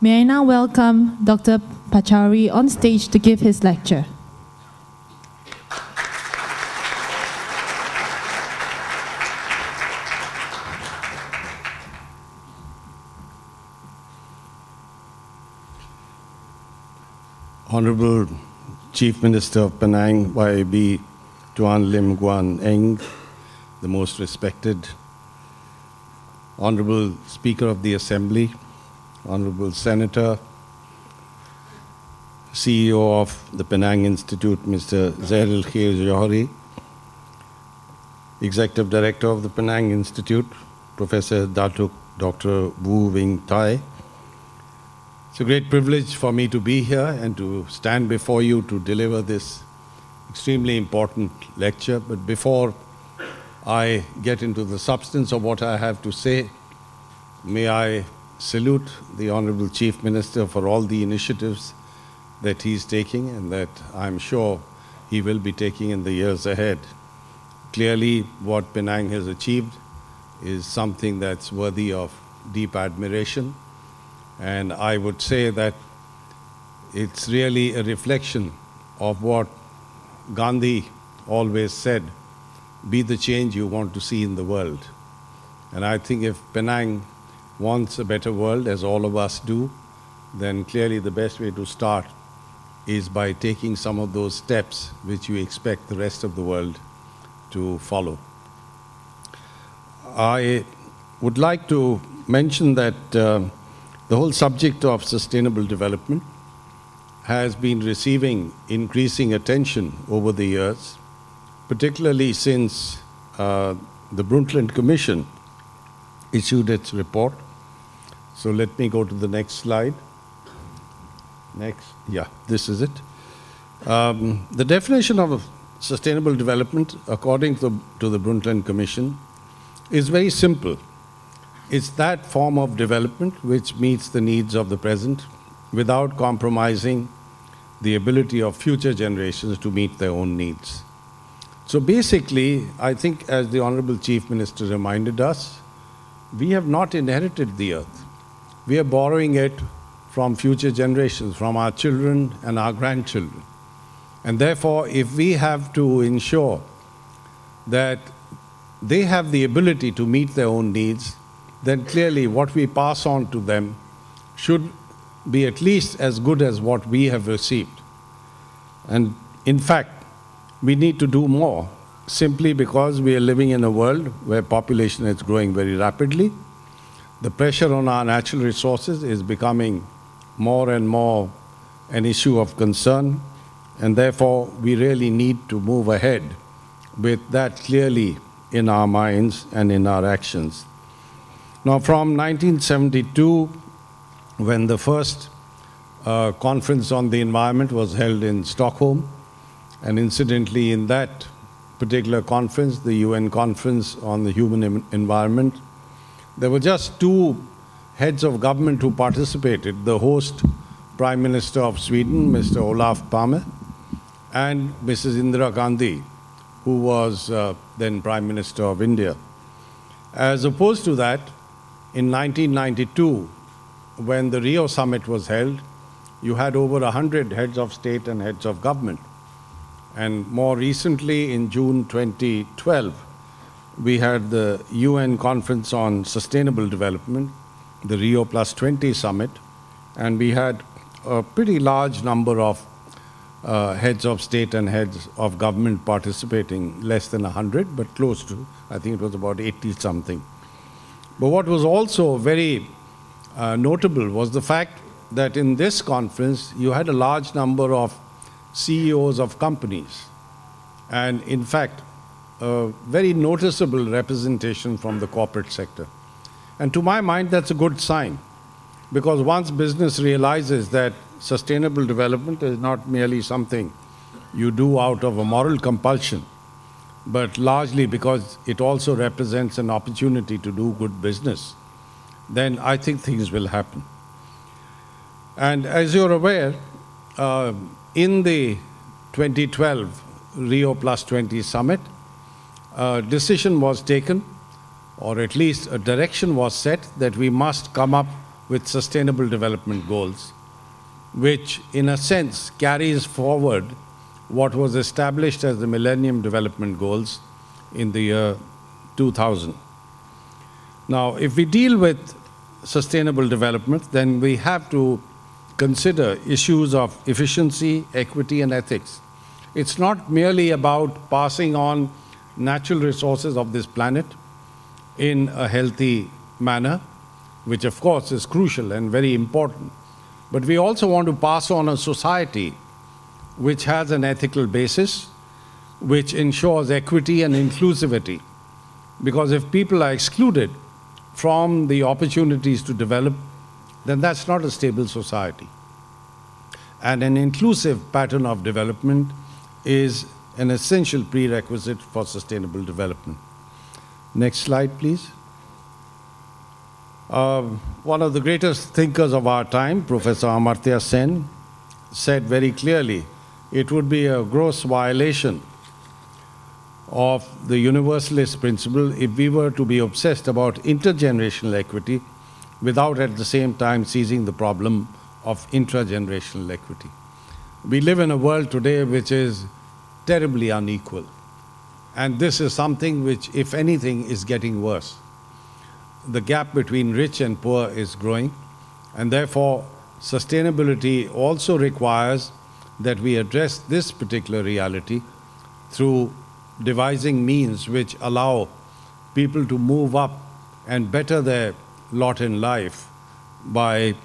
May I now welcome Dr. Pachauri on stage to give his lecture. Honorable Chief Minister of Penang, YB Tuan Lim Guan Eng, the most respected, Honorable Speaker of the Assembly, Honorable Senator, CEO of the Penang Institute, Mr. Zairil Khair Johari, Executive Director of the Penang Institute, Professor Datuk Dr. Wu Wing Tai. It's a great privilege for me to be here and to stand before you to deliver this extremely important lecture. But before I get into the substance of what I have to say, may I salute the Honorable Chief Minister for all the initiatives that he's taking and that I'm sure he will be taking in the years ahead. Clearly, what Penang has achieved is something that's worthy of deep admiration. And I would say that it's really a reflection of what Gandhi always said, be the change you want to see in the world. And I think if Penang wants a better world, as all of us do, then clearly the best way to start is by taking some of those steps which you expect the rest of the world to follow. I would like to mention that the whole subject of sustainable development has been receiving increasing attention over the years, particularly since the Brundtland Commission issued its report. So let me go to the next slide. Next, yeah, this is it. The definition of sustainable development, according to the Brundtland Commission, is very simple. It's that form of development which meets the needs of the present without compromising the ability of future generations to meet their own needs. So basically, I think as the Honorable Chief Minister reminded us, we have not inherited the earth. We are borrowing it from future generations, from our children and our grandchildren. And therefore, if we have to ensure that they have the ability to meet their own needs, then clearly what we pass on to them should be at least as good as what we have received. And in fact, we need to do more, simply because we are living in a world where population is growing very rapidly. The pressure on our natural resources is becoming more and more an issue of concern, and therefore we really need to move ahead with that clearly in our minds and in our actions. Now, from 1972, when the first conference on the environment was held in Stockholm, and incidentally in that particular conference, the UN Conference on the Human Environment, there were just two heads of government who participated, the host Prime Minister of Sweden, Mr. Olof Palme, and Mrs. Indira Gandhi, who was then Prime Minister of India. As opposed to that, in 1992, when the Rio summit was held, you had over 100 heads of state and heads of government. And more recently, in June 2012, we had the UN Conference on Sustainable Development, the Rio +20 summit, and we had a pretty large number of heads of state and heads of government participating, less than 100, but close to, I think it was about 80-something. But what was also very notable was the fact that in this conference, you had a large number of CEOs of companies, and in fact, a very noticeable representation from the corporate sector. And to my mind, that's a good sign, because once business realizes that sustainable development is not merely something you do out of a moral compulsion, but largely because it also represents an opportunity to do good business, then I think things will happen. And as you're aware, in the 2012 Rio +20 summit, a decision was taken, or at least a direction was set, that we must come up with Sustainable Development Goals, which in a sense carries forward what was established as the Millennium Development Goals in the year 2000. Now, if we deal with sustainable development, then we have to consider issues of efficiency, equity, and ethics. It's not merely about passing on natural resources of this planet in a healthy manner, which of course is crucial and very important, but we also want to pass on a society which has an ethical basis, which ensures equity and inclusivity. Because if people are excluded from the opportunities to develop, then that's not a stable society. And an inclusive pattern of development is an essential prerequisite for sustainable development. Next slide, please. One of the greatest thinkers of our time, Professor Amartya Sen, said very clearly, it would be a gross violation of the universalist principle if we were to be obsessed about intergenerational equity without at the same time seizing the problem of intragenerational equity. We live in a world today which is terribly unequal. And this is something which, if anything, is getting worse. The gap between rich and poor is growing, and therefore sustainability also requires that we address this particular reality through devising means which allow people to move up and better their lot in life by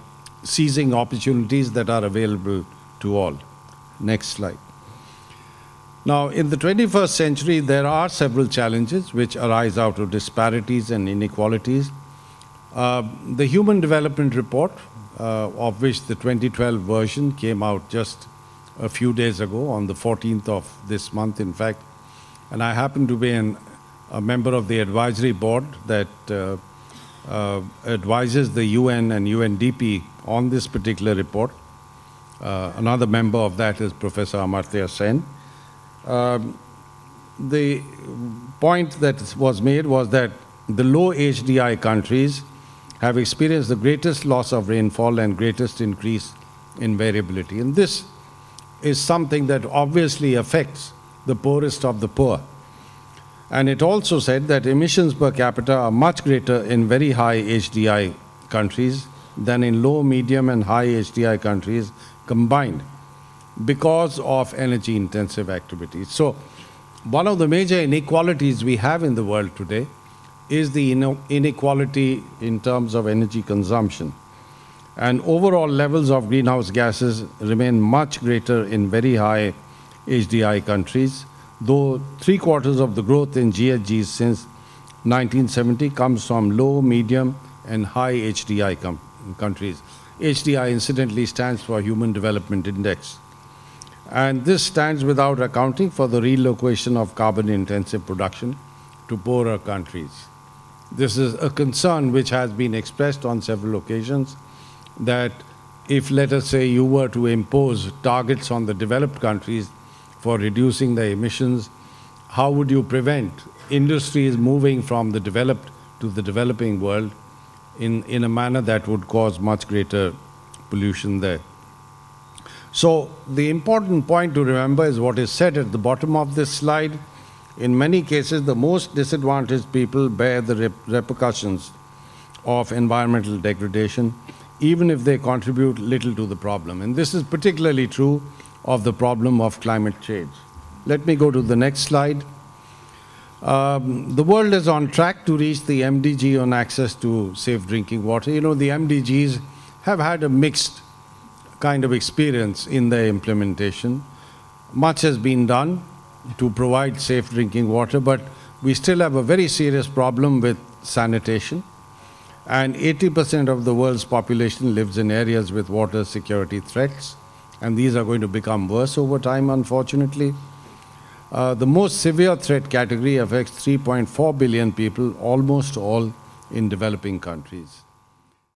seizing opportunities that are available to all. Next slide. Now, in the 21st century, there are several challenges which arise out of disparities and inequalities. The Human Development Report, of which the 2012 version came out just a few days ago, on the 14th of this month, in fact, and I happen to be a member of the advisory board that advises the UN and UNDP on this particular report. Another member of that is Professor Amartya Sen. The point that was made was that the low HDI countries have experienced the greatest loss of rainfall and greatest increase in variability. And this is something that obviously affects the poorest of the poor. And it also said that emissions per capita are much greater in very high HDI countries than in low, medium, and high HDI countries combined, because of energy-intensive activities. So one of the major inequalities we have in the world today is the inequality in terms of energy consumption. And overall levels of greenhouse gases remain much greater in very high HDI countries, though 3/4 of the growth in GHGs since 1970 comes from low, medium, and high HDI countries. HDI incidentally stands for Human Development Index. And this stands without accounting for the relocation of carbon-intensive production to poorer countries. This is a concern which has been expressed on several occasions, that if, let us say, you were to impose targets on the developed countries for reducing their emissions, how would you prevent industries moving from the developed to the developing world in a manner that would cause much greater pollution there? So the important point to remember is what is said at the bottom of this slide. In many cases, the most disadvantaged people bear the repercussions of environmental degradation, even if they contribute little to the problem. And this is particularly true of the problem of climate change. Let me go to the next slide. The world is on track to reach the MDG on access to safe drinking water. You know, the MDGs have had a mixed kind of experience in their implementation. Much has been done to provide safe drinking water, but we still have a very serious problem with sanitation. And 80% of the world's population lives in areas with water security threats, and these are going to become worse over time, unfortunately. The most severe threat category affects 3.4 billion people, almost all in developing countries.